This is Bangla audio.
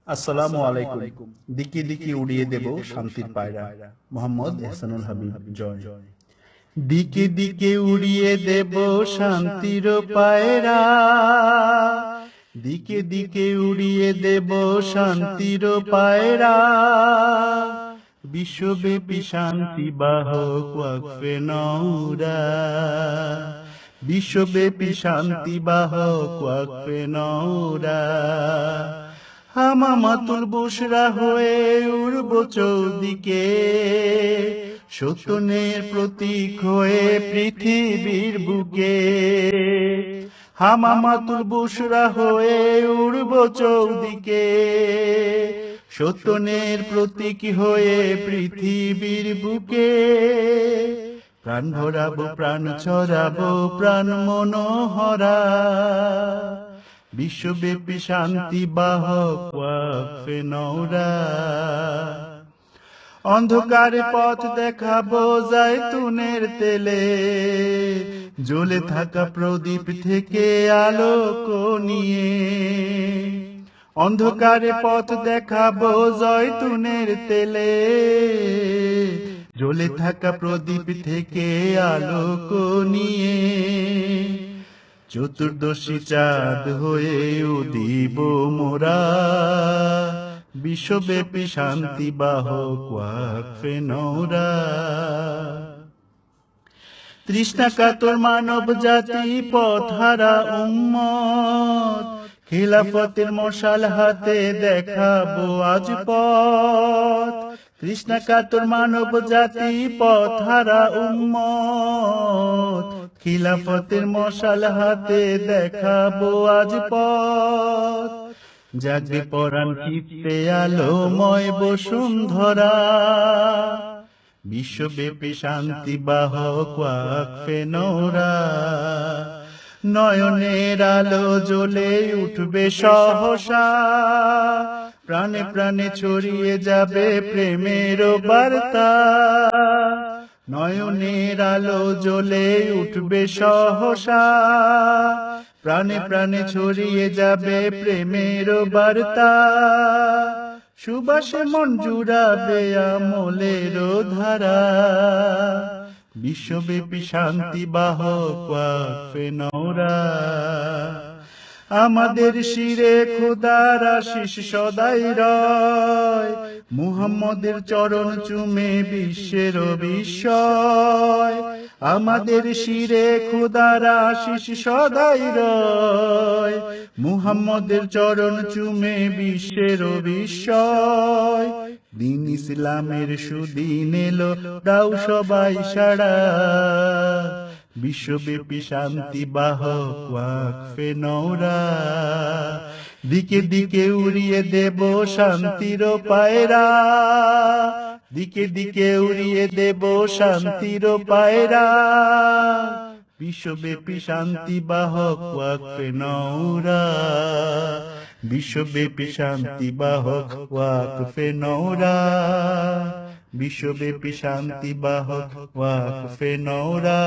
আসসালামু আলাইকুম। দিকে দিকে উড়িয়ে দেব শান্তির পায়রা। মোহাম্মদ এহসানুল হাবিব জয়। দিকে দিকে উড়িয়ে দেব শান্তির পায়রা, দিকে দিকে উড়িয়ে দেব শান্তির পায়রা। বিশ্বব্যাপী শান্তি বাহক ওয়াকফে নওরা, বিশ্বব্যাপী শান্তি বাহক ওয়াকফে নওরা। হামামাতুল বুশরা হয়ে উড়ব চৌদিকে, সত্যনের প্রতীক হয়ে পৃথিবীর বুকে। হামামাতুল বুশরা হয়ে উড়ব চৌদিকে, সত্যনের প্রতীক হয়ে পৃথিবীর বুকে। প্রাণ ভরাবো, প্রাণ ছড়াবো, প্রাণ মনোহরা। বিশ্বব্যাপী শান্তি বাহক ওয়াকফে নওরা। অন্ধকারে পথ দেখাবো জাইতুনের তেলে, জ্বলে থাকা প্রদীপ থেকে আলোক নিয়ে। অন্ধকারে পথ দেখাবো জয়তুনের তেলে, জ্বলে থাকা প্রদীপ থেকে আলোক নিয়ে। চতুর্দশী চাঁদ হয়ে উদিব মোরা, বিশ্বব্যাপী শান্তি বাহক ওয়াকফে নওরা। তৃষ্ণা কাতর মানব জাতি পথহারা উম্মত, খিলাফতের মশাল হাতে দেখাবো আজ পথ। তৃষ্ণা কাতর মানব জাতি পথহারা উম্মত, খিলাফতের মশাল হাতে দেখাবো আজ পথ। জাগবে পরাণ চিত্তে আলোময় বসুন্ধরা, বিশ্বব্যাপী শান্তি বাহক ওয়াকফে নওরা। নয়নের আলো জ্বলে উঠবে সহসা, প্রাণে প্রাণে ছড়িয়ে যাবে প্রেমের বার্তা। নয়নের আলো জ্বলে উঠবে সহসা, প্রাণে প্রাণে ছড়িয়ে যাবে প্রেমের বার্তা। সুবাসে মন জুড়াবে আমলের ধারা, বিশ্বব্যাপী শান্তি বাহক ওয়াকফে নওরা। আমাদের শিরে খোদার আশিস সদাই রয়, মুহাম্মদের চরণ চুমে বিশ্বের বিস্ময়। আমাদের শিরে খোদার আশিস সদাই রয়, মুহাম্মদের চরণ চুমে বিশ্বের বিস্ময়। দিন ইসলামের সুদিন এলো, দাও সবাই সাড়া, বিশ্বব্যাপী শান্তি বাহক ওয়াকফে নওরা। দিকে দিকে উড়িয়ে দেব শান্তির পায়রা, দিকে দিকে উড়িয়ে দেব শান্তির পায়রা। বিশ্বব্যাপী শান্তি বাহক ওয়াকফে নওরা, বিশ্বব্যাপী শান্তি বাহক ওয়াকফে নওরা। বিশ্বব্যাপী শান্তি বাহক ওয়াকফে নওরা।